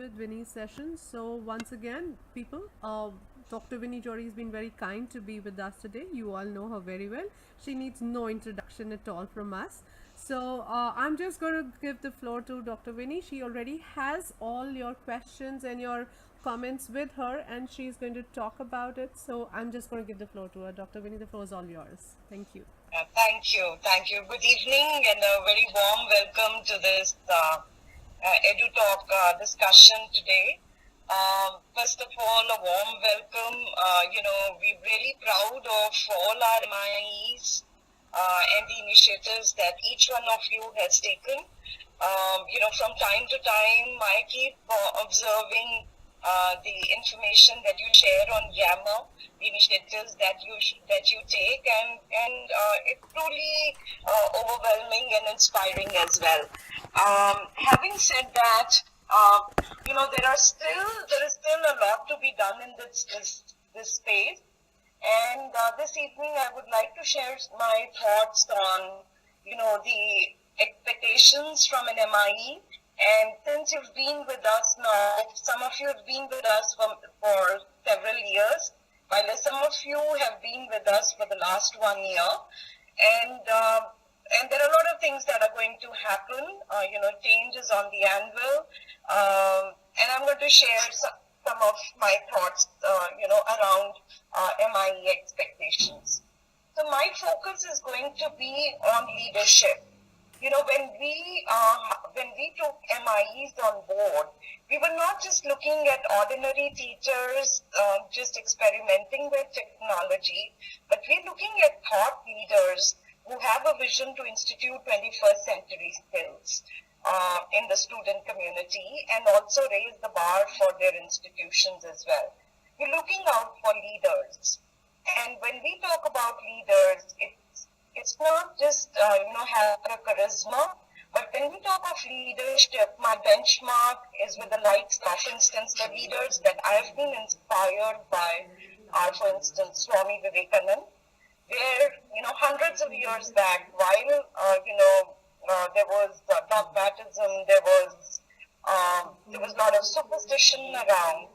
with Vinny's session. So once again, people, Dr. Vinny Jory has been very kind to be with us today. You all know her very well. She needs no introduction at all from us. So I'm just going to give the floor to Dr. Vinny. She already has all your questions and your comments with her, and she's going to talk about it. So I'm just going to give the floor to her. Dr. Vinny, the floor is all yours. Thank you. Thank you. Thank you. Good evening and a very warm welcome to this EduTalk discussion today. First of all, a warm welcome. We're really proud of all our MIEs and the initiatives that each one of you has taken. From time to time, I keep observing the information that you share on Yammer, the initiatives that you take, and it's truly overwhelming and inspiring as well. Having said that, there is still a lot to be done in this space. And this evening, I would like to share my thoughts on, the expectations from an MIE. And since you've been with us now, some of you have been with us for several years, while some of you have been with us for the last 1 year. And there are a lot of things that are going to happen. Change is on the anvil. And I'm going to share some of my thoughts, around MIE expectations. So my focus is going to be on leadership. When we took MIEs on board, we were not just looking at ordinary teachers just experimenting with technology, but we're looking at thought leaders who have a vision to institute 21st century skills in the student community and also raise the bar for their institutions as well. We're looking out for leaders. And when we talk about leaders, it's not just, have a charisma, but when we talk of leadership, my benchmark is with the likes of, for instance, the leaders that I've been inspired by are, for instance, Swami Vivekananda, where, hundreds of years back, while, there was dogmatism, there was a lot of superstition around,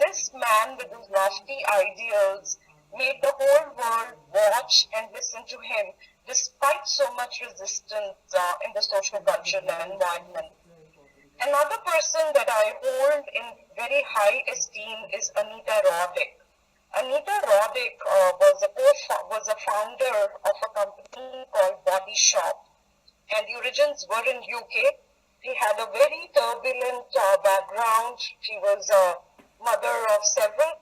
this man with his lofty ideals made the whole world watch and listen to him despite so much resistance in the social cultural environment. Another person that I hold in very high esteem is Anita Roddick. Anita Roddick was a founder of a company called Body Shop, and the origins were in UK. She had a very turbulent background. She was a mother of several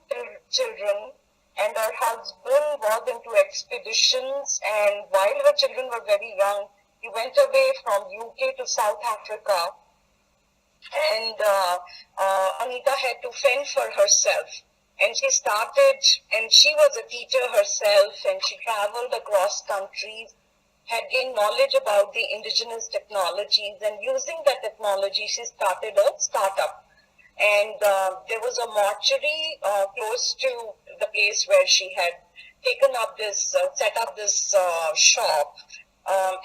children, and her husband was into expeditions, and while her children were very young, he went away from UK to South Africa, and Anita had to fend for herself. And she was a teacher herself, and she traveled across countries, had gained knowledge about the indigenous technologies, and using that technology, she started a startup. And there was a mortuary close to the place where she had set up this shop,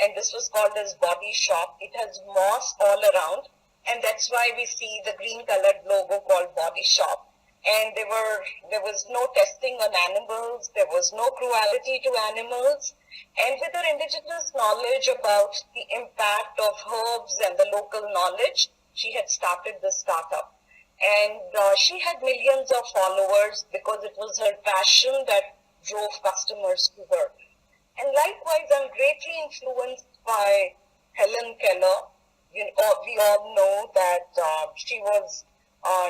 and this was called as Body Shop. It has moss all around, and that's why we see the green colored logo called Body Shop. And there was no testing on animals, there was no cruelty to animals, and with her indigenous knowledge about the impact of herbs and the local knowledge, she had started this startup. And she had millions of followers because it was her passion that drove customers to her. And likewise, I'm greatly influenced by Helen Keller. We all know that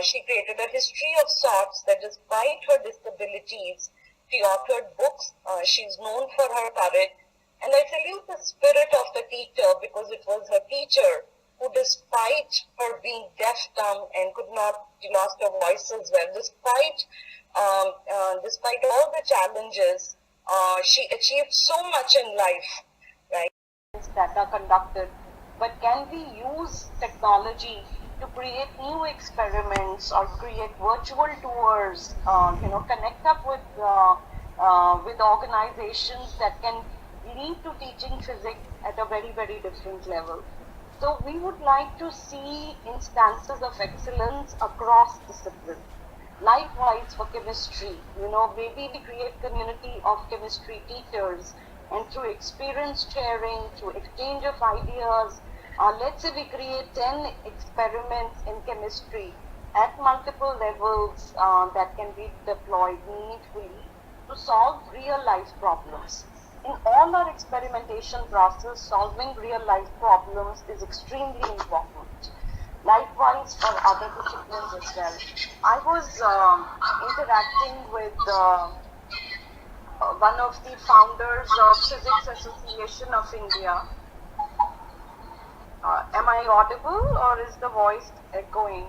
she created a history of sorts that despite her disabilities, she authored books. She's known for her courage. And I salute the spirit of the teacher because it was her teacher who, despite her being deaf, dumb, and she lost her voice as well, despite all the challenges, she achieved so much in life, right? That are conducted, but can we use technology to create new experiments or create virtual tours? Connect up with organizations that can lead to teaching physics at a very, very different level. So we would like to see instances of excellence across disciplines. Likewise for chemistry, maybe we create community of chemistry teachers, and through experience sharing, through exchange of ideas, let's say we create 10 experiments in chemistry at multiple levels that can be deployed meaningfully to solve real life problems. In all our experimentation process, solving real life problems is extremely important. Likewise for other disciplines as well. I was interacting with one of the founders of Physics Association of India. Am I audible or is the voice echoing?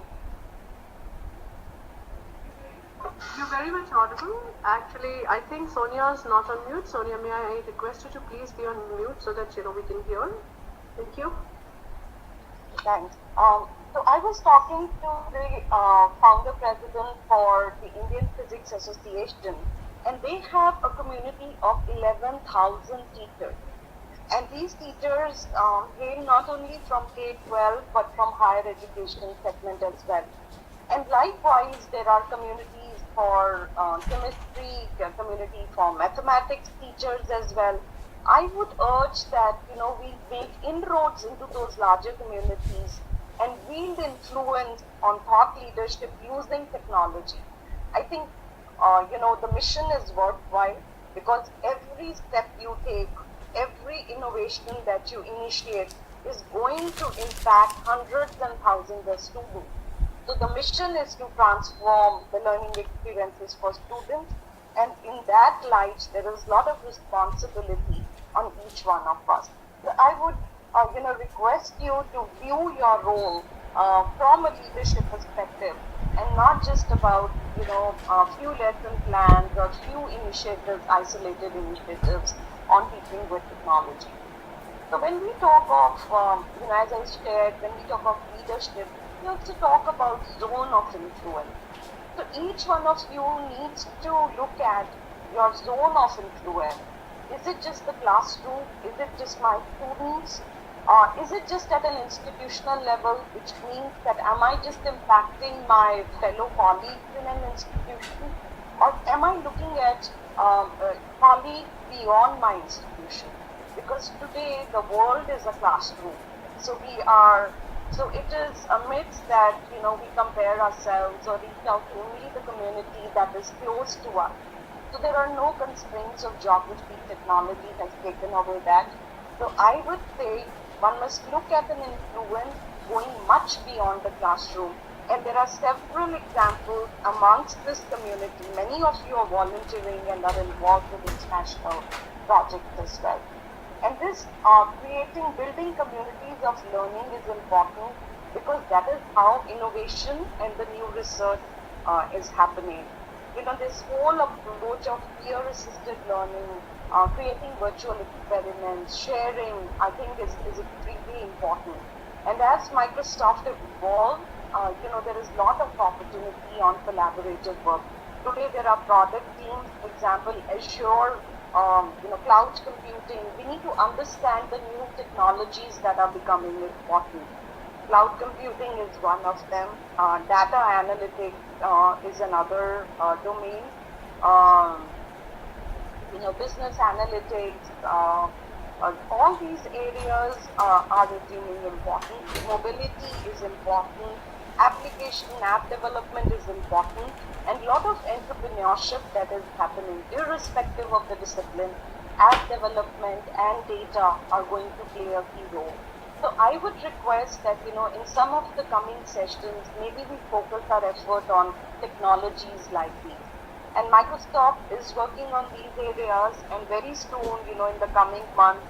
You're very much audible. Actually, I think Sonia is not on mute. Sonia, may I request you to please be on mute so that we can hear? Thank you. Thanks. So I was talking to the founder president for the Indian Physics Association, and they have a community of 11,000 teachers. And these teachers hail not only from K-12 but from higher education segment as well. And likewise, there are communities for chemistry, community for mathematics teachers as well. I would urge that we make inroads into those larger communities and wield influence on thought leadership using technology. I think the mission is worthwhile because every step you take, every innovation that you initiate is going to impact hundreds and thousands of students. So the mission is to transform the learning experiences for students, and in that light, there is a lot of responsibility on each one of us. So I would, request you to view your role from a leadership perspective, and not just about a few lesson plans or few initiatives, isolated initiatives on teaching with technology. So when we talk of, as I shared, when we talk of leadership, we also talk about zone of influence. So each one of you needs to look at your zone of influence. Is it just the classroom? Is it just my students? Is it just at an institutional level, which means that am I just impacting my fellow colleagues in an institution? Or am I looking at colleagues beyond my institution? Because today the world is a classroom. So it is amidst that, we compare ourselves or reach out to only the community that is close to us. So there are no constraints of geography. Technology has taken away that. So I would say one must look at an influence going much beyond the classroom. And there are several examples amongst this community. Many of you are volunteering and are involved with international projects as well. And this building communities of learning is important because that is how innovation and the new research is happening. This whole approach of peer-assisted learning, creating virtual experiments, sharing, I think is extremely important. And as Microsoft evolves, there is a lot of opportunity on collaborative work. Today there are product teams, for example, Azure, cloud computing. We need to understand the new technologies that are becoming important. Cloud computing is one of them. Data analytics is another domain. Business analytics. All these areas are resuming important. Mobility is important. Application app development is important, and a lot of entrepreneurship that is happening irrespective of the discipline. App development and data are going to play a key role. So I would request that in some of the coming sessions maybe we focus our effort on technologies like these, and Microsoft is working on these areas, and very soon in the coming months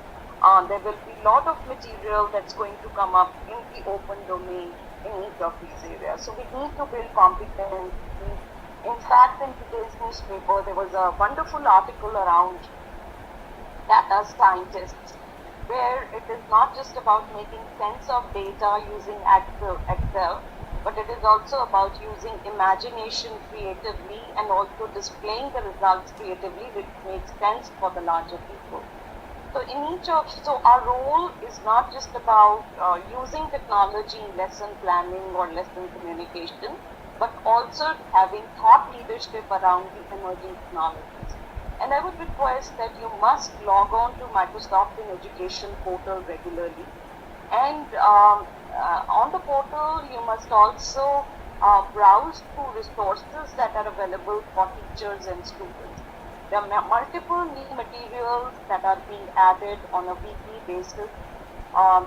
there will be a lot of material that's going to come up in the open domain in each of these areas. So we need to build competence. In fact, in today's newspaper, there was a wonderful article around data scientists, where it is not just about making sense of data using Excel, but it is also about using imagination creatively and also displaying the results creatively, which makes sense for the larger people. So our role is not just about using technology in lesson planning or lesson communication, but also having thought leadership around the emerging technologies. And I would request that you must log on to Microsoft in Education portal regularly. And on the portal, you must also browse through resources that are available for teachers and students. There are multiple new materials that are being added on a weekly basis.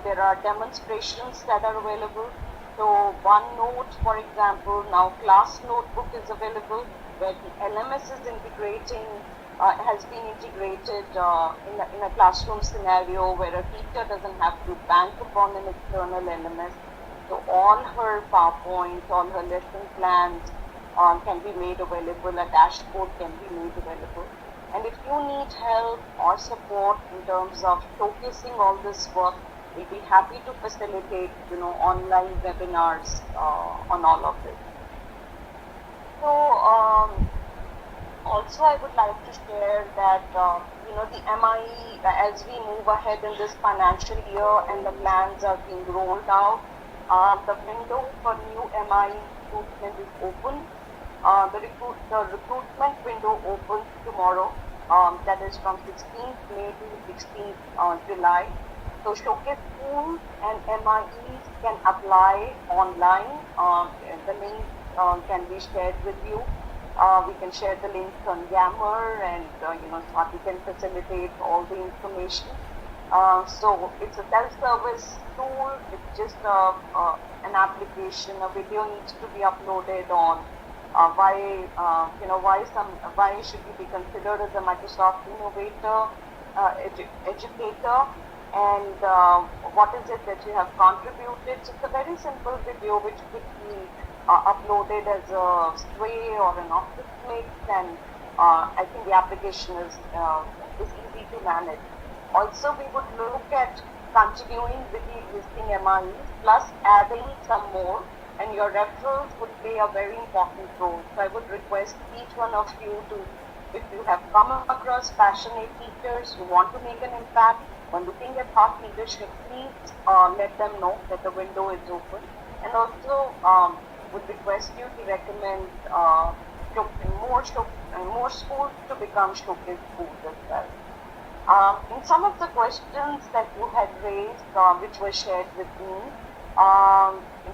There are demonstrations that are available. So OneNote, for example, now Class Notebook is available, where the LMS is integrating, has been integrated in a classroom scenario where a teacher doesn't have to bank upon an external LMS. So all her PowerPoints, all her lesson plans can be made available, a dashboard can be made available. And if you need help or support in terms of showcasing all this work, we'll be happy to facilitate, online webinars on all of this. So also I would like to share that, the MIE, as we move ahead in this financial year and the plans are being rolled out, the window for new MIE recruitment is open. The recruitment window opens tomorrow, that is from 16th May to 16th July. So showcase schools and MIEs can apply online. The link can be shared with you. We can share the links on Yammer, and Swati can facilitate all the information. So it's a self-service tool. It's just an application. A video needs to be uploaded on why should you be considered as a Microsoft innovator, educator, and what is it that you have contributed. So it's a very simple video which could be uploaded as a sway or an office mix, and I think the application is easy to manage. Also, we would look at continuing with the existing MIEs plus adding some more, and your referrals would play a very important role. So I would request each one of you to, if you have come across passionate teachers who want to make an impact when looking at thought leadership, please let them know that the window is open. And also would request you to recommend more schools to become showcase schools as well. In some of the questions that you had raised, which were shared with me,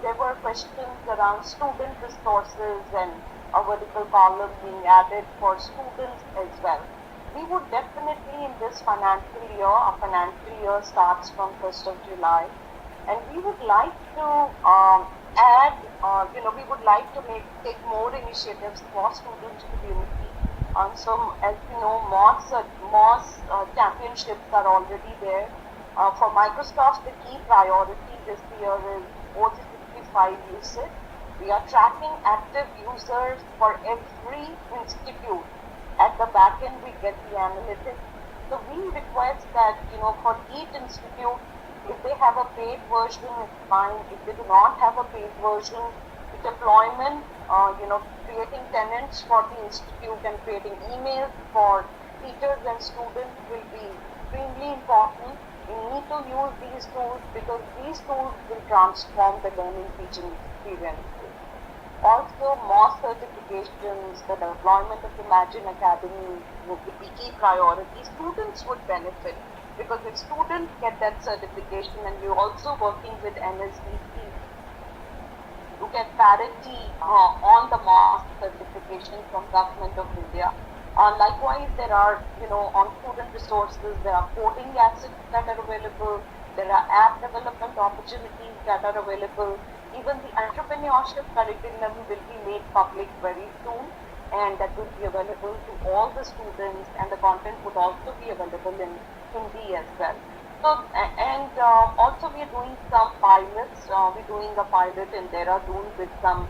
there were questions around student resources and a vertical column being added for students as well. We would definitely in this financial year, our financial year starts from 1st of July, and we would like to add, we would like to take more initiatives for student community. So as you know, MOS championships are already there. For Microsoft, the key priority this year is OC65 usage. We are tracking active users for every institute. At the back end, we get the analytics. So we request that, for each institute, if they have a paid version, it's fine. If they do not have a paid version, the deployment, creating tenants for the institute and creating emails for teachers and students will be extremely important. We need to use these tools because these tools will transform the learning teaching experiences. Also, MOS certifications, the deployment of Imagine Academy would be key priority. Students would benefit because if students get that certification, and we're also working with NSDC to get parity on the MOS certification from Government of India. Likewise, there are, on student resources, there are coding assets that are available, there are app development opportunities that are available. Even the entrepreneurship curriculum will be made public very soon, and that will be available to all the students, and the content would also be available in Hindi as well. So, and also we are doing some pilots. We're doing a pilot in Dehradun with some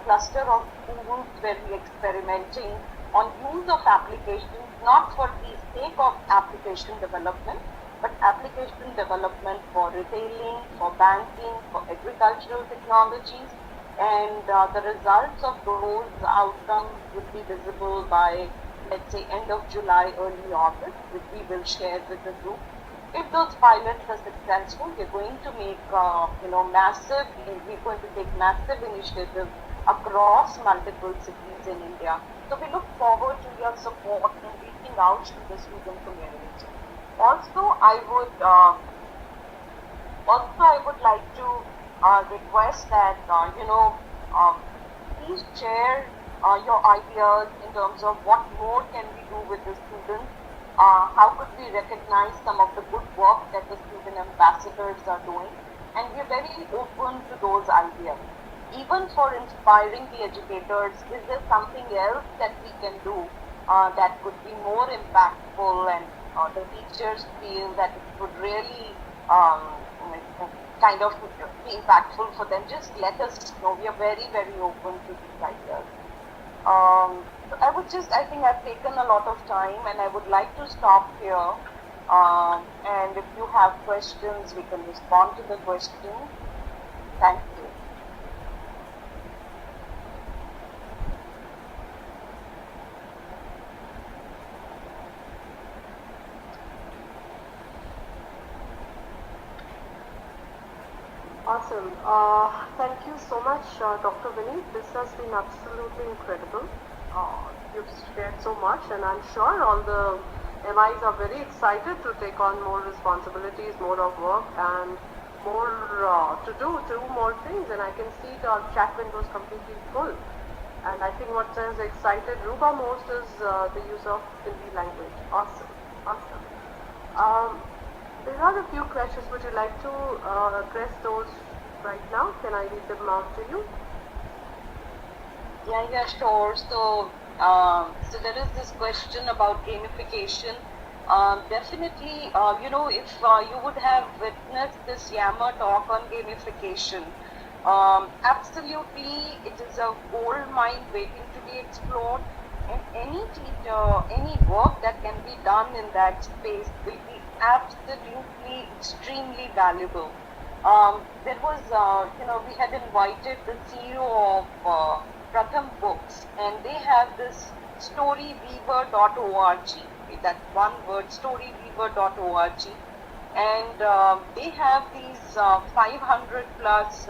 cluster of schools where we're experimenting on use of applications, not for the sake of application development, but application development for retailing, for banking, for agricultural technologies. And the results of those outcomes would be visible by, let's say, end of July, early August, which we will share with the group. if those pilots are successful, we're going to make, we're going to take massive initiatives across multiple cities in India. So we look forward to your support in reaching out to the student community. Also, I would like to request that, please share your ideas in terms of what more can we do with the students. How could we recognize some of the good work that the student ambassadors are doing? And we're very open to those ideas. Even for inspiring the educators, is there something else that we can do that could be more impactful, and the teachers feel that it would really kind of be impactful for them? Just let us know. We are very, very open to these ideas. I think I've taken a lot of time, and I would like to stop here. And if you have questions, we can respond to the questions. Thank you. Awesome. Thank you so much, Dr. Vinny. This has been absolutely incredible. You've shared so much, and I'm sure all the MIs are very excited to take on more responsibilities, more of work, and more to do more things. And I can see the chat window is completely full. And I think what has excited Rupa most is the use of Hindi language. Awesome. Awesome. There are a few questions. Would you like to address those right now? Can I read them out to you? Yeah, sure. So there is this question about gamification. Definitely, if you would have witnessed this Yammer talk on gamification, absolutely, it is a gold mine waiting to be explored. And any teacher, any work that can be done in that space will be absolutely extremely valuable. There was, we had invited the CEO of Pratham Books, and they have this storyweaver.org. That's one word, storyweaver.org, and they have these 500 plus,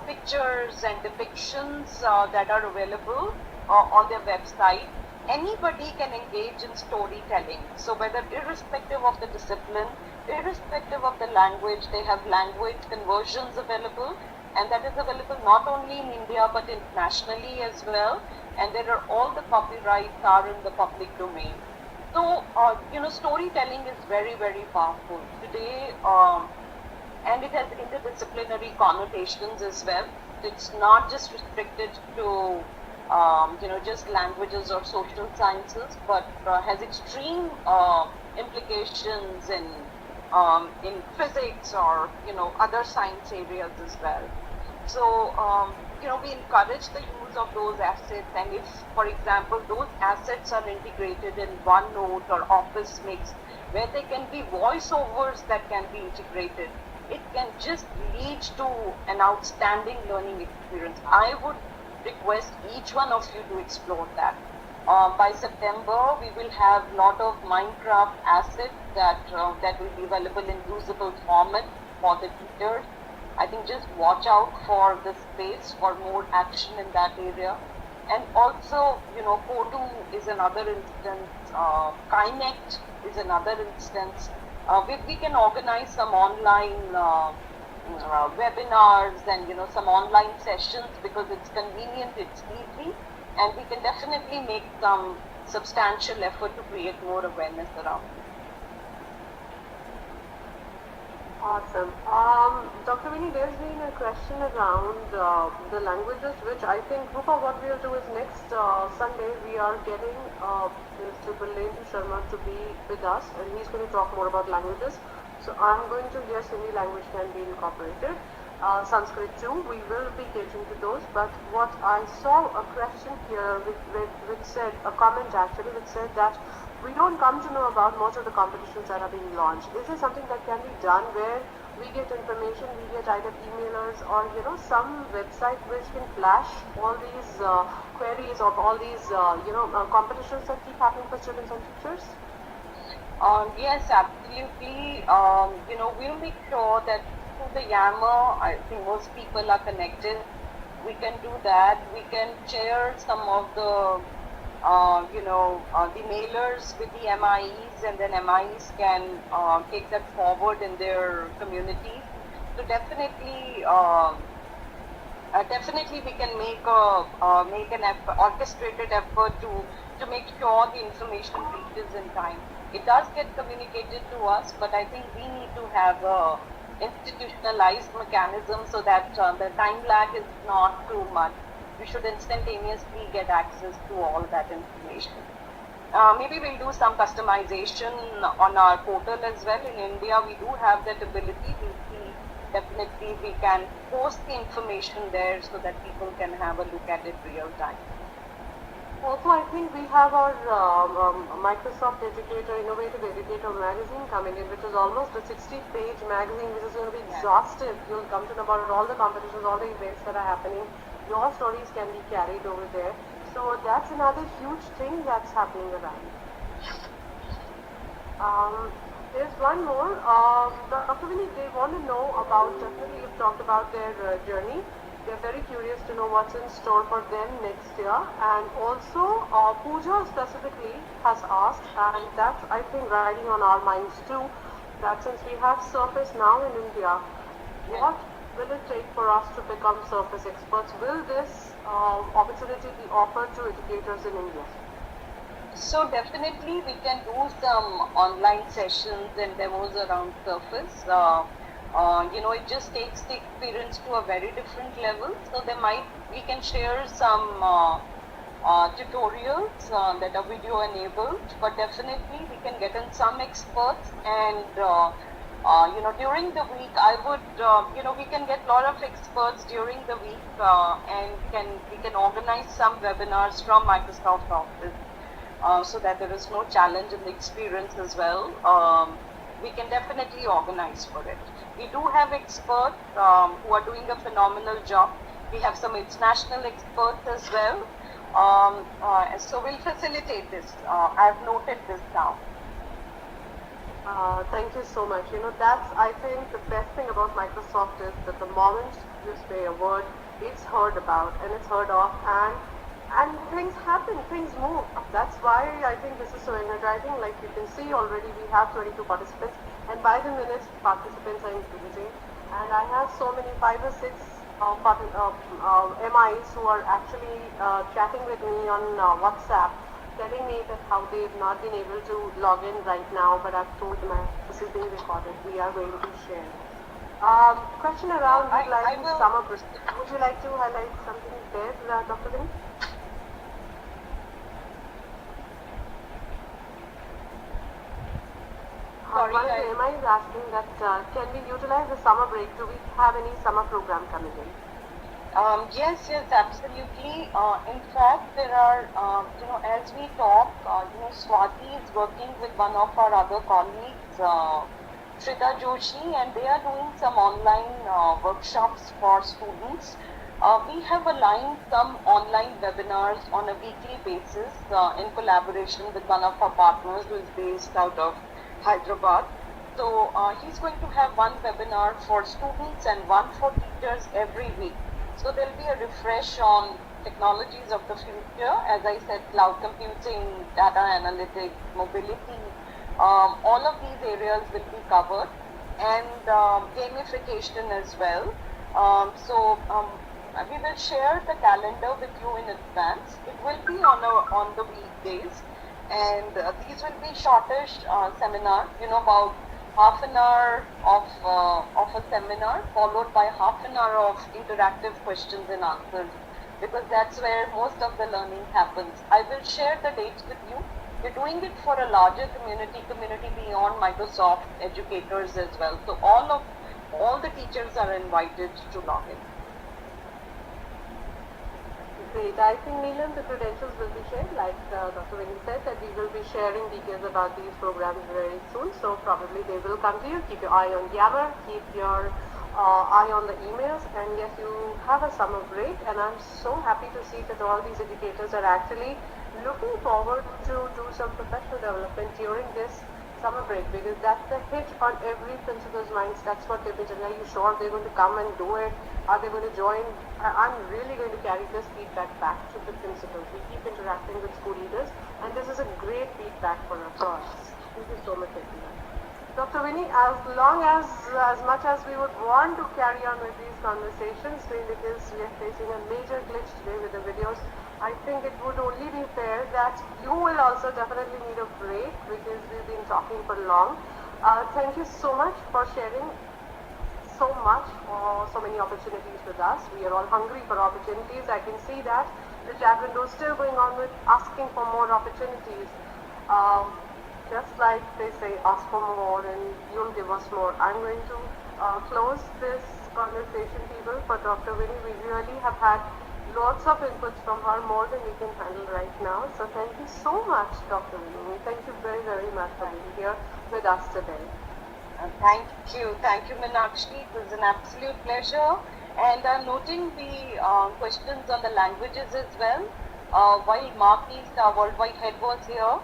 pictures and depictions that are available on their website. Anybody can engage in storytelling. So whether irrespective of the discipline, irrespective of the language, they have language conversions available, and that is available not only in India but internationally as well. And there are all the copyrights are in the public domain. So storytelling is very, very powerful today, and it has interdisciplinary connotations as well. It's not just restricted to just languages or social sciences, but has extreme implications in physics or other science areas as well. So we encourage the use of those assets, and if, for example, those assets are integrated in OneNote or Office Mix, where there can be voiceovers that can be integrated, it can just lead to an outstanding learning experience. I would request each one of you to explore that. By September, we will have a lot of Minecraft assets that will be available in usable format for the teachers. I think just watch out for the space for more action in that area. And also, Kodu is another instance, Kinect is another instance. We can organize some online webinars and some online sessions, because it's convenient, it's easy, and we can definitely make some substantial effort to create more awareness around it. Awesome. Dr. Vinny, there's been a question around the languages, which I think, Rupa, what we'll do is next Sunday we are getting Mr. Balendra Sharma to be with us, and he's going to talk more about languages. So I'm going to, yes, Hindi language can be incorporated. Sanskrit too, we will be catering to those. But what I saw a question here which said, a comment actually, which said that we don't come to know about most of the competitions that are being launched. Is there something that can be done where we get information, we get either emailers or some website which can flash all these queries of all these competitions that keep happening for students and teachers? Yes, absolutely. We'll make sure that through the Yammer, I think most people are connected. We can do that. We can share some of the mailers with the MIEs, and then MIEs can take that forward in their communities. So definitely we can make an orchestrated effort to make sure the information reaches in time. It does get communicated to us, but I think we need to have a institutionalized mechanism so that the time lag is not too much. We should instantaneously get access to all that information. Maybe we'll do some customization on our portal as well. In India, we do have that ability. We'll see, definitely we can post the information there so that people can have a look at it real time. Also, I think we have our Microsoft Educator, Innovative Educator magazine coming in, which is almost a 60-page magazine, which is going to be exhaustive. You'll come to know about all the competitions, all the events that are happening. Your stories can be carried over there. So that's another huge thing that's happening around. There's one more. Dr. Vinny, they want to know about, definitely you've talked about their journey. They're very curious to know what's in store for them next year. And also, Pooja specifically has asked, and that's, I think, riding on our minds too, that since we have Surface now in India, what will it take for us to become Surface experts? Will this opportunity be offered to educators in India? So definitely we can do some online sessions and demos around Surface. It just takes the experience to a very different level. So we can share some tutorials that are video enabled, but definitely we can get in some experts, and during the week I would we can get a lot of experts during the week, and we can organize some webinars from Microsoft Office. So that there is no challenge in the experience as well. We can definitely organize for it. We do have experts who are doing a phenomenal job. We have some international experts as well. So we'll facilitate this. I've noted this down. Thank you so much. That's, I think, the best thing about Microsoft is that the moment you say a word, it's heard about and it's heard of, and things happen, things move. That's why I think this is so energizing. Like you can see already, we have 22 participants, and by the minute, participants are increasing. And I have so many, 5 or 6 MIs who are actually chatting with me on WhatsApp, telling me that how they've not been able to log in right now, but I've told them this is being recorded. We are going to share. Question around utilizing summer break. Would you like to highlight something there, Dr. Vinny? One of the MI is asking that can we utilize the summer break? Do we have any summer program coming in? Yes, absolutely. In fact, there are, as we talk, Swati is working with one of our other colleagues, Shrita Joshi, and they are doing some online workshops for students. We have aligned some online webinars on a weekly basis in collaboration with one of our partners who is based out of Hyderabad. So he's going to have one webinar for students and one for teachers every week. So there'll be a refresh on technologies of the future, as I said, cloud computing, data analytics, mobility, all of these areas will be covered, and gamification as well. We will share the calendar with you in advance. It will be on the weekdays, and these will be shortish seminars, about half an hour of a seminar followed by half an hour of interactive questions and answers, because that's where most of the learning happens. I will share the dates with you. We're doing it for a larger community beyond Microsoft educators as well. So all the teachers are invited to log in. Great. I think, Neelam, the credentials will be shared. Like Dr. Vinny said, that we will be sharing details about these programs very soon. So probably they will come to you. Keep your eye on Yammer. Keep your eye on the emails. And yes, you have a summer break. And I'm so happy to see that all these educators are actually looking forward to do some professional development during this summer break, because that's the hit on every principal's minds. That's what they've been saying. Are you sure they're going to come and do it? Are they going to join? I'm really going to carry this feedback back to the principals. We keep interacting with school leaders, and this is a great feedback for us. Thank you so much, Ekta. Dr. Vinny, as much as we would want to carry on with these conversations, because we are facing a major glitch today with the videos, I think it would only be fair that you will also definitely need a break, because we've been talking for long. Thank you so much for sharing so much, so many opportunities with us. We are all hungry for opportunities. I can see that the chat window is still going on with asking for more opportunities. Just like they say, ask for more and you'll give us more. I'm going to close this conversation, people, for Dr. Vinny. We really have had lots of inputs from her, more than we can handle right now. So thank you so much, Dr. Vinny. Thank you very, very much for being here with us today. Thank you. Thank you, Meenakshi. It was an absolute pleasure. And noting the questions on the languages as well, while Mark East, our worldwide head, was here,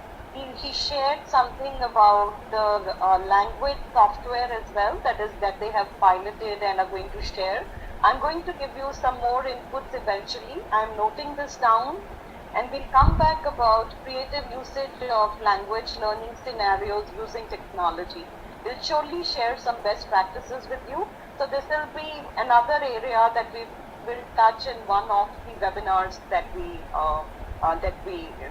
he shared something about the language software as well, that they have piloted and are going to share. I'm going to give you some more inputs eventually. I'm noting this down, and we'll come back about creative usage of language learning scenarios using technology. We'll surely share some best practices with you. So this will be another area that we will touch in one of the webinars that we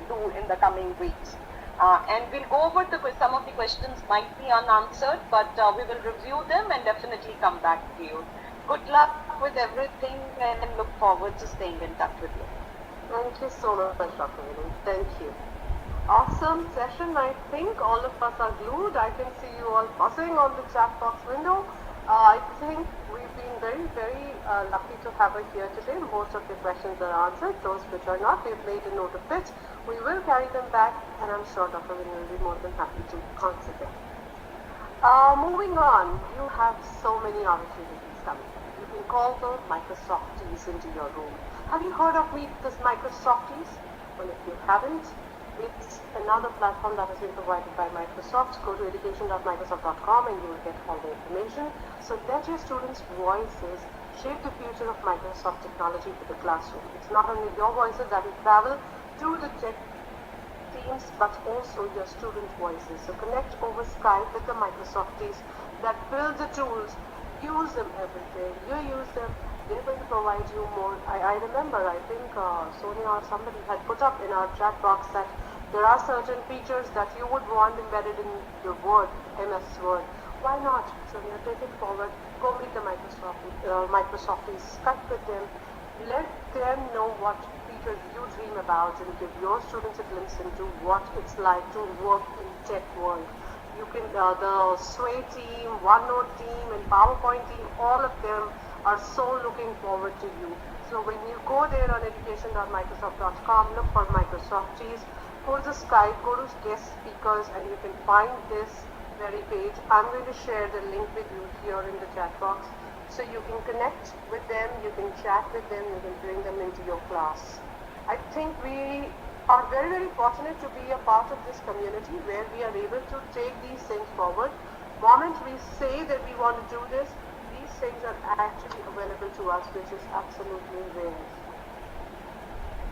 do in the coming weeks. And we'll go over some of the questions might be unanswered, but we will review them and definitely come back to you. Good luck with everything, and look forward to staying in touch with you. Thank you so much, Dr. Vinny. Thank you. Awesome session. I think all of us are glued. I can see you all buzzing on the chat box window. I think we've been very, very lucky to have her here today. Most of the questions are answered. Those which are not, we've made a note of it. We will carry them back, and I'm sure Dr. Vinny will be more than happy to answer them. Moving on, you have so many opportunities coming. You can call the Microsofties into your room. Have you heard of this Microsofties? Well, if you haven't, it's another platform that has been provided by Microsoft. Go to education.microsoft.com and you will get all the information. So let your students' voices shape the future of Microsoft technology for the classroom. It's not only your voices that will travel to the tech teams, but also your student voices. So connect over Skype with the Microsofties that build the tools. Use them every day. You use them. They're going to provide you more. I remember, I think Sonia or somebody had put up in our chat box that there are certain features that you would want embedded in your Word, MS Word. Why not? Sonia, take it forward. Go meet the Microsofties, Skype with them. Let them know what features you dream about and give your students a glimpse into what it's like to work in tech world. You can, the Sway team, OneNote team, and PowerPoint team, all of them are so looking forward to you. So when you go there on education.microsoft.com, look for Microsofties, go to Skype, go to guest speakers, and you can find this very page. I'm going to share the link with you here in the chat box, so you can connect with them, you can chat with them, you can bring them into your class. I think we are very, very fortunate to be a part of this community where we are able to take these things forward. The moment we say that we want to do this, these things are actually available to us, which is absolutely rare.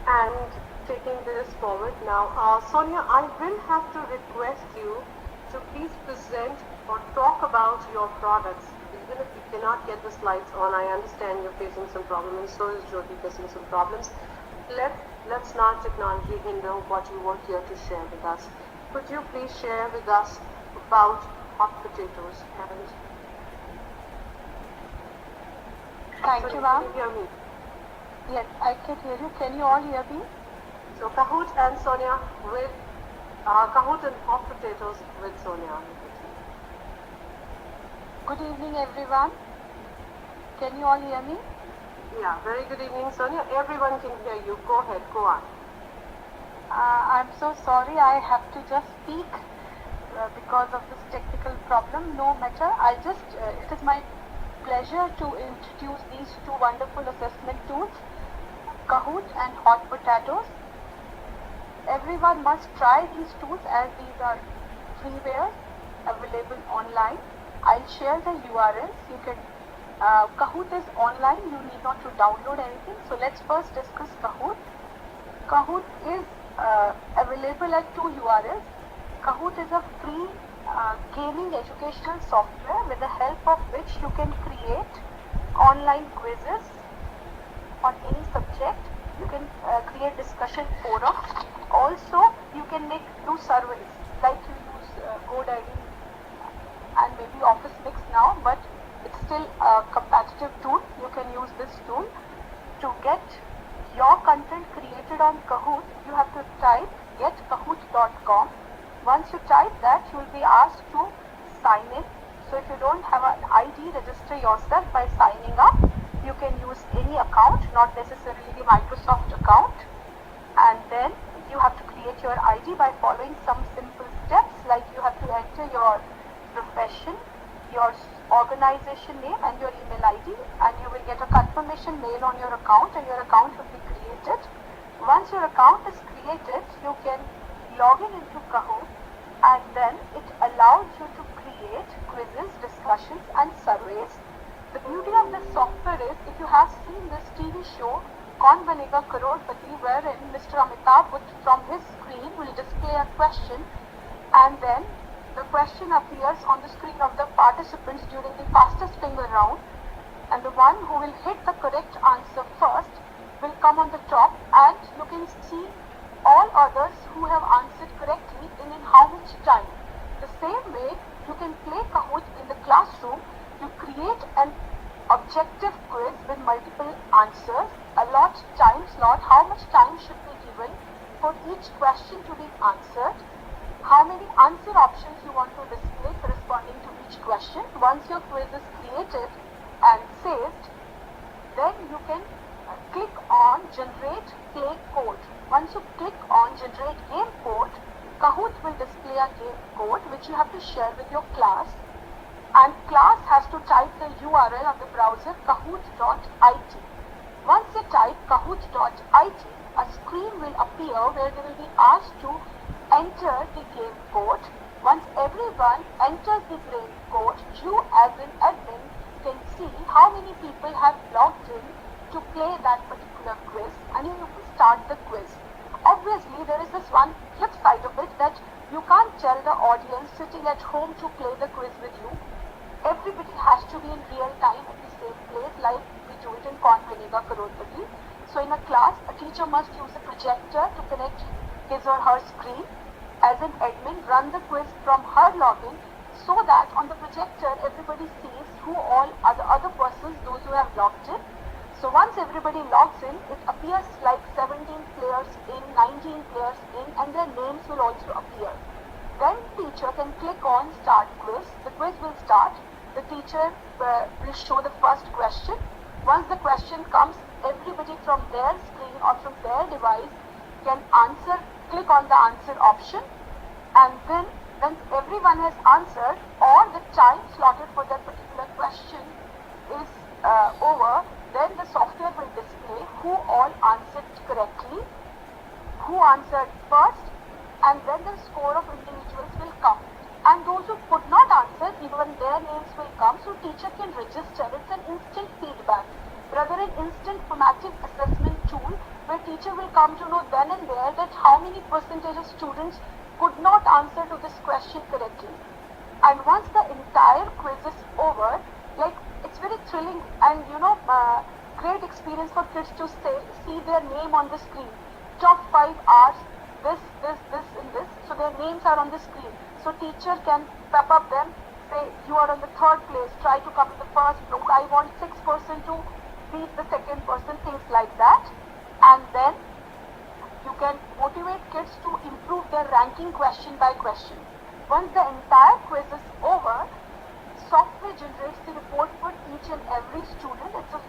And taking this forward now, Sonia, I will have to request you to please present or talk about your products. Even if you cannot get the slides on, I understand you're facing some problems, and so is Jyoti facing some problems. Let's not technology hinder what you were here to share with us. Could you please share with us about hot potatoes? And thank you, ma'am. Can you hear me? Yes, I can hear you. Can you all hear me? So Kahoot and Sonia with Kahoot and hot potatoes with Sonia. Good evening, everyone. Can you all hear me? Yeah, very good evening, Sonia. Everyone can hear you. Go ahead, go on. I'm so sorry I have to just speak because of this technical problem. No matter. It is my pleasure to introduce these two wonderful assessment tools, Kahoot and Hot Potatoes. Everyone must try these tools as these are freeware. available online. I'll share the URLs. You can Kahoot is online. You need not to download anything. So let's first discuss Kahoot. Kahoot is available at two URLs. Kahoot is a free gaming educational software with the help of which you can create online quizzes on any subject. You can create discussion forums. Also, you can do surveys like you use GoDaddy and maybe Office Mix now, but it's still a competitive tool. You can use this tool to get your content created on Kahoot. You have to type getkahoot.com. Once you type that, you will be asked to sign in. So if you don't have an ID, register yourself by signing up. You can use any account, not necessarily the Microsoft account. And then you have to create your ID by following some simple steps, like you have to enter your profession, your organization name and your email ID, and you will get a confirmation mail on your account, and your account will be created. Once your account is created, you can log in into Kahoot, and then it allows you to create quizzes, discussions and surveys. The beauty of this software is, if you have seen this TV show Kaun Banega Crorepati, wherein Mr. Amitabh would, from his screen, will display a question, and then the question appears on the screen of the participants during the fastest finger round, and the one who will hit the correct answer first will come on the top, and you can see all others who have answered correctly in how much time. The same way, you can play Kahoot in the classroom. You create an objective quiz with multiple answers, allot time slot, how much time should be given for each question to be answered, how many answer options you want to display corresponding to each question. Once your quiz is created and saved, then you can click on generate play code. Once you click on generate game code, Kahoot will display a game code which you have to share with your class, and class has to type the URL of the browser kahoot.it. Once you type kahoot.it, a screen will appear where they will be asked to enter the game code. Once everyone enters the game code, you as an admin can see how many people have logged in to play that particular quiz, and you will start the quiz. Obviously, there is this one flip side of it, that you can't tell the audience sitting at home to play the quiz with you. Everybody has to be in real time at the same place, like we do it in Kaun Banega Crorepati. So in a class, a teacher must use a projector to connect his or her screen. As an admin, run the quiz from her login, so that on the projector everybody sees who all are the other persons, those who have logged in. So once everybody logs in, it appears like 17 players in, 19 players in, and their names will also appear. Then teacher can click on start quiz. The quiz will start. The teacher will show the first question. Once the question comes, everybody from their screen or from their device can answer, click on the answer option, and then once everyone has answered, or the time slotted for that particular question is over, then the software will display who all answered correctly, who answered first, and then the score of individuals will come. And those who could not answer, even their names will come, so teacher can register. It's an instant feedback, rather an instant formative assessment tool, where teacher will come to know then and there that how many percentage of students could not answer to this question correctly. And once the entire quiz is over, like, it's very thrilling and great experience for kids to see their name on the screen. Top 5 hours, this and this. So their names are on the screen. So teacher can pep up them, say you are on the 3rd place, try to come to the 1st place. I want 6% to beat the 2nd person, things like that. And then you can motivate kids to improve their ranking question by question. Once the entire quiz is over, software generates the report for each and every student. It's a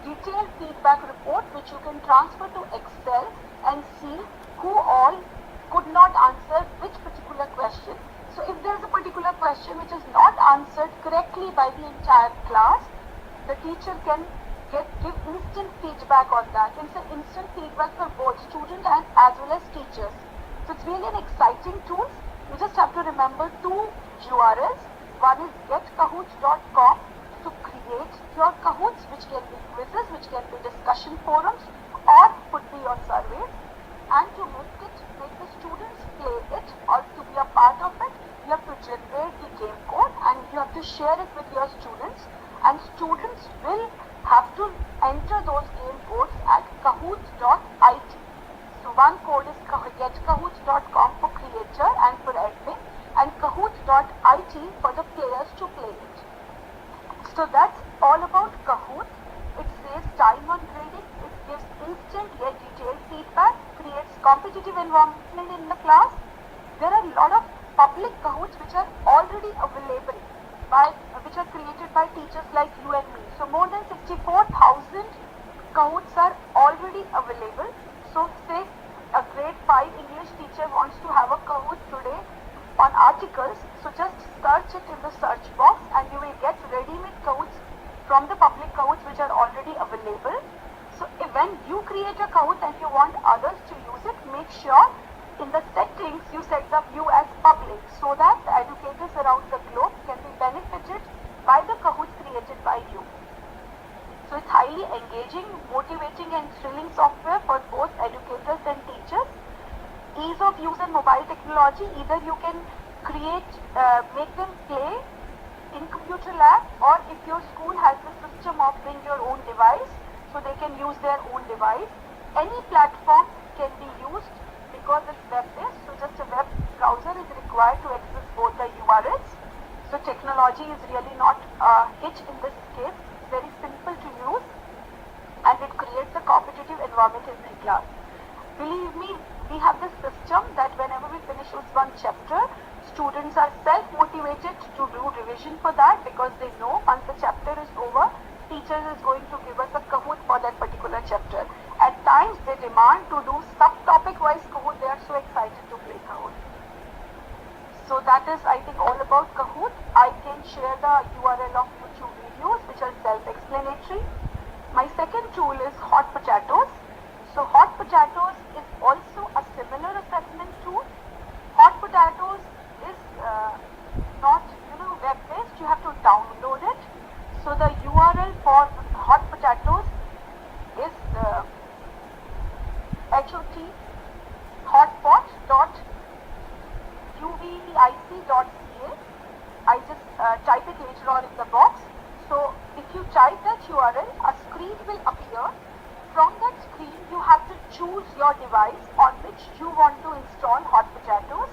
detailed feedback report which you can transfer to Excel and see who all could not answer which particular question. So if there is a particular question which is not answered correctly by the entire class, the teacher can give instant feedback on that. It's an instant feedback for both students and as well as teachers. So it's really an exciting tool. You just have to remember to URLs. One is getkahoot.com to create your Kahoots, which can be quizzes, which can be discussion forums, or could be your surveys. And to make the students play it or to be a part of it, you have to generate the game code and you have to share it with your students. And students will have to enter those game codes at kahoot.it. So one code is getkahoot.com for creator and for admin, and kahoot.it for the players to play it. So that's all about Kahoot. It saves time on grading, it gives instant yet detailed feedback, creates competitive environment in the class. There are a lot of public Kahoots which are already available which are created by teachers like you and me. So more than 64,000 Kahoots are already available. So say a grade 5 English teacher wants to have a Kahoot today on articles, so just search it in the search box and you will get ready-made Kahoots from the public Kahoots which are already available. So when you create a Kahoot and you want others to use it, make sure in the settings you set the view as public so that the educators around the globe can be benefited by the Kahoots created by you. So it's highly engaging, motivating and thrilling software for both educators and teachers. Ease of use in mobile technology, either you can make them play in computer lab, or if your school has the system of bring your own device, so they can use their own device. Any platform can be used because it's web-based, so just a web browser is required to access both the URLs. So technology is really not a hitch in this case, it's very simple to use and it creates a competitive environment in the class. Believe me, we have this system that whenever we finish one chapter, students are self-motivated to do revision for that because they know once the chapter is over, teacher is going to give us a Kahoot for that particular chapter. At times they demand to do subtopic wise Kahoot, they are so excited to play Kahoot. So that is, I think, all about Kahoot. I can share the URL of YouTube videos which are self-explanatory. My second tool is Hot Potatoes. So Hot Potatoes is also a similar assessment tool. Hot Potatoes is not web-based, you have to download it. So the URL for Hot Potatoes is hotpot.uvic.ca. I just type it later on in the box. So if you type that URL, a screen will appear. From that screen, you have to choose your device on which you want to install Hot Potatoes,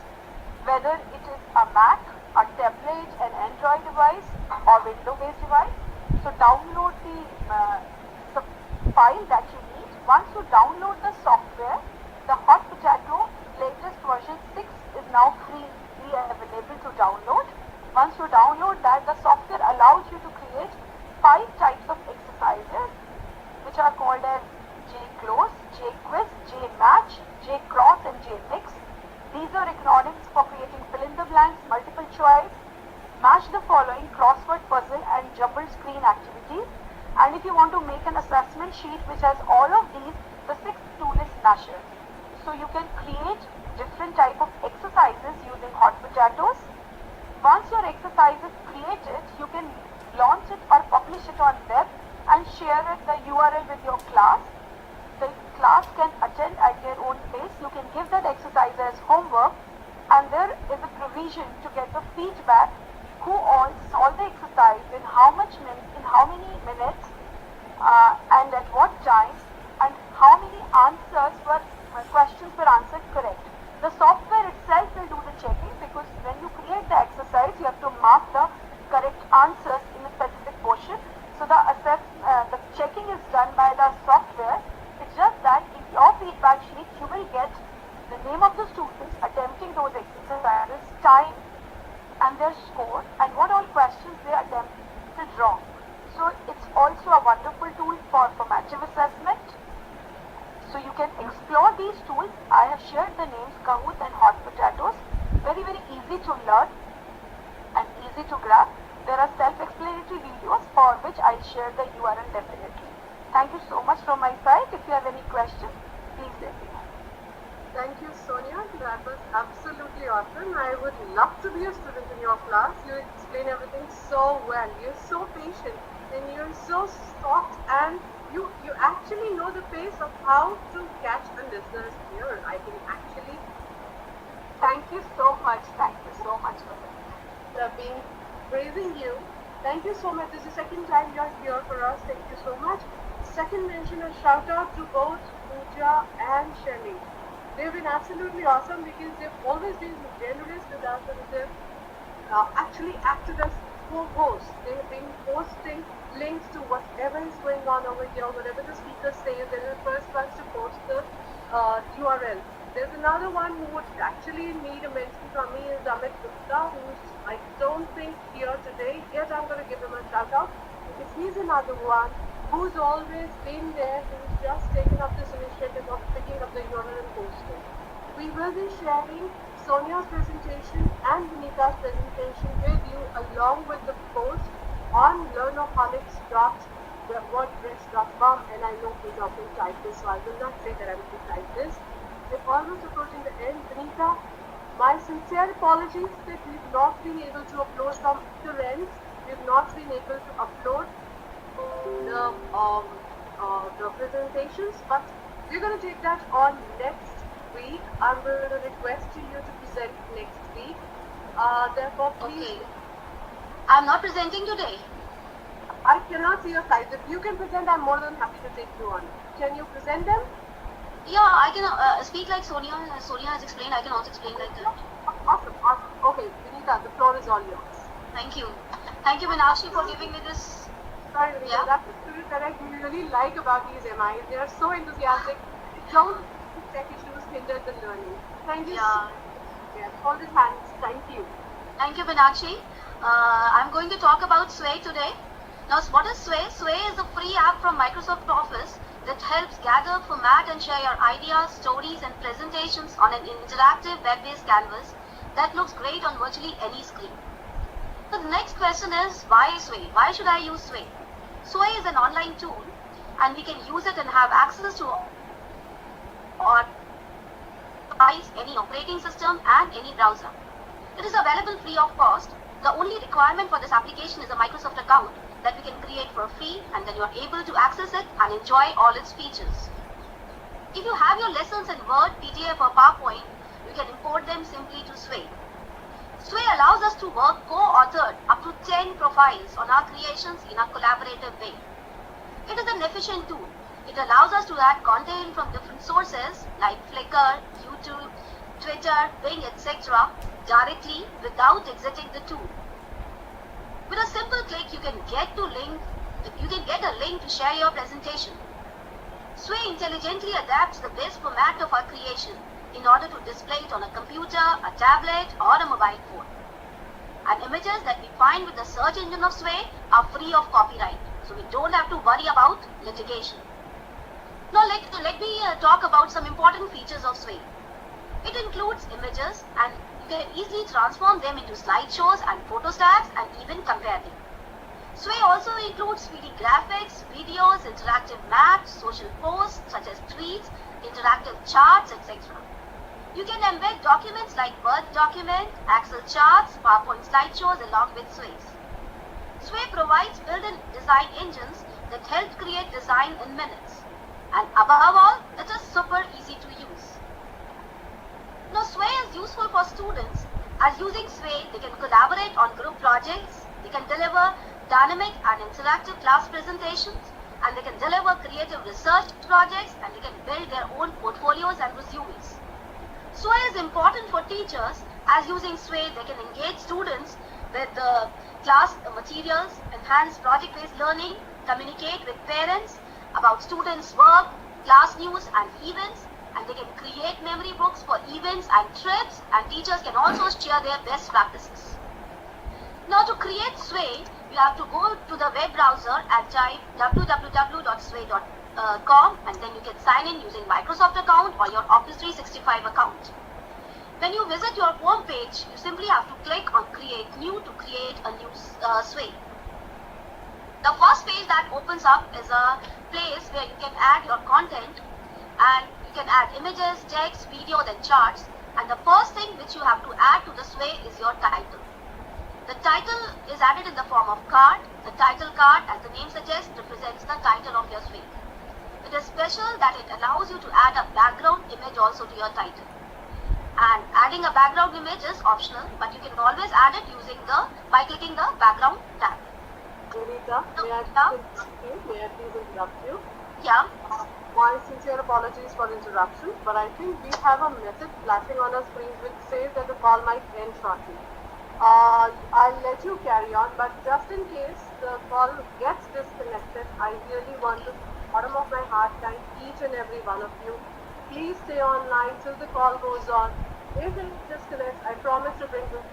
whether it is a Mac, a tablet, an Android device, or Windows-based device. So download the file that you need. Once you download the software, the Hot Potato latest version 6 is now freely available to download. Once you download that, the software allows you to create 5 types of exercises which are called as JClose, JQuiz, JMatch, JCross and JMix. These are acronyms for creating fill in the blanks, multiple choice, match the following, crossword puzzle and jumbled screen activities. And if you want to make an assessment sheet which has all of these, the 6th tool is Smasher. So you can create different type of exercises using Hot Potatoes. Once your exercise is created, you can launch it or publish it on web and share it, the URL with your class. The class can attend at their own pace. You can give that exercise as homework, and there is a provision to get the feedback who all solved the exercise in how many minutes and at what time, and how many questions were answered correct. The software itself will do the checking, because when you create the exercise, you have to mark the correct answers in a specific portion. So the checking is done by the software. It's just that in your feedback sheet, you will get the name of the students attempting those exercises, time, and their score, and what all questions they attempted wrong. So it's also a wonderful tool for formative assessment. So you can explore these tools. I have shared the names Kahoot and Hot Potatoes. Very, very easy to learn and easy to grab. There are self-explanatory videos for which I'll share the URL definitely. Thank you so much from my side. If you have any questions, please let me know. Thank you, Sonia. That was absolutely awesome. I would love to be a student in your class. You explain everything so well. You're so patient and you're so soft, and you actually know the pace of how to catch a listener's ear. I can actually Thank you so much. Thank you so much for that. being praising you. Thank you so much. This is the second time you're here for us. Thank you so much. Second mention, a shout out to both Pooja and Shelly. They've been absolutely awesome because they've always been generous with us, and they've actually acted as co-hosts. They've been posting links to whatever is going on over here, whatever the speaker says. They're the first ones to post the URL. There's another one who would actually need a mention from me is Amit Gupta, who's I don't think here today, yet I'm going to give him a shout out because he's another one who's always been there, who's just taken up this initiative of picking up the URL and posting. We will be sharing Sonia's presentation and Vinita's presentation with you along with the post on learnoholics.wordpress.com, and I know he's often type this, so I will not say that I'm going to type this. We're almost approaching the end. Vinita, my sincere apologies that we've not been able to upload from either ends. We've not been able to upload the presentations, but we're going to take that on next week. I'm going to request you to present next week. Therefore, please. Okay. I'm not presenting today. I cannot see your slides. If you can present, I'm more than happy to take you on. Can you present them? Yeah, I can speak like Sonia. Sonia has explained. I can also explain like that. Awesome. Okay, Vinita, the floor is all yours. Thank you. Thank you, Meenakshi, for giving me this. Sorry, Vinita, Yeah. that's the spirit that I really like about these MIs. They are so enthusiastic. Don't let tech issues hinder the learning. Thank you. Yeah. Yes, hold his hands. Thank you. Thank you, Meenakshi. I'm going to talk about Sway today. Now, what is Sway? Sway is a free app from Microsoft Office that helps gather, format, and share your ideas, stories, and presentations on an interactive web-based canvas that looks great on virtually any screen. So the next question is, why Sway? Why should I use Sway? Sway is an online tool, and we can use it and have access to or any operating system and any browser. It is available free of cost. The only requirement for this application is a Microsoft account that we can create for free, and then you are able to access it and enjoy all its features. If you have your lessons in Word, PDF or PowerPoint, you can import them simply to Sway. Sway allows us to work co-authored up to 10 profiles on our creations in a collaborative way. It is an efficient tool. It allows us to add content from different sources like Flickr, YouTube, Twitter, Bing, etc. directly without exiting the tool. With a simple click, you can get a link to share your presentation. Sway intelligently adapts the best format of our creation in order to display it on a computer, a tablet, or a mobile phone. And images that we find with the search engine of Sway are free of copyright, so we don't have to worry about litigation. Now let me talk about some important features of Sway. It includes images, and you can easily transform them into slideshows and photostats and even compare them. Sway also includes 3D graphics, videos, interactive maps, social posts such as tweets, interactive charts, etc. You can embed documents like Word document, Excel charts, PowerPoint slideshows along with Sways. Sway provides built-in design engines that help create design in minutes. And above all, it is super easy to use. Now, Sway is useful for students, as using Sway, they can collaborate on group projects, they can deliver dynamic and interactive class presentations, and they can deliver creative research projects, and they can build their own portfolios and resumes. Sway is important for teachers, as using Sway, they can engage students with the class materials, enhance project-based learning, communicate with parents about students' work, class news and events, and they can create memory books for events and trips, and teachers can also share their best practices. Now, to create Sway, you have to go to the web browser and type www.sway.com, and then you can sign in using Microsoft account or your Office 365 account. When you visit your home page, you simply have to click on Create New to create a new Sway. The first page that opens up is a place where you can add your content, and you can add images, text, videos and charts, And the first thing which you have to add to the sway is your title. The title is added in the form of card. The title card, as the name suggests, represents the title of your sway. It is special that it allows you to add a background image also to your title. And adding a background image is optional, but you can always add it by clicking the background tab. Vinita, may I Yeah. please interrupt you? May I please interrupt you? Yeah. My sincere apologies for interruption, but I think we have a message flashing on our screens which says that the call might end shortly. I'll let you carry on, but just in case the call gets disconnected, I really want to, bottom of my heart, thank each and every one of you. Please stay online till the call goes on. If it disconnects, I promise to bring this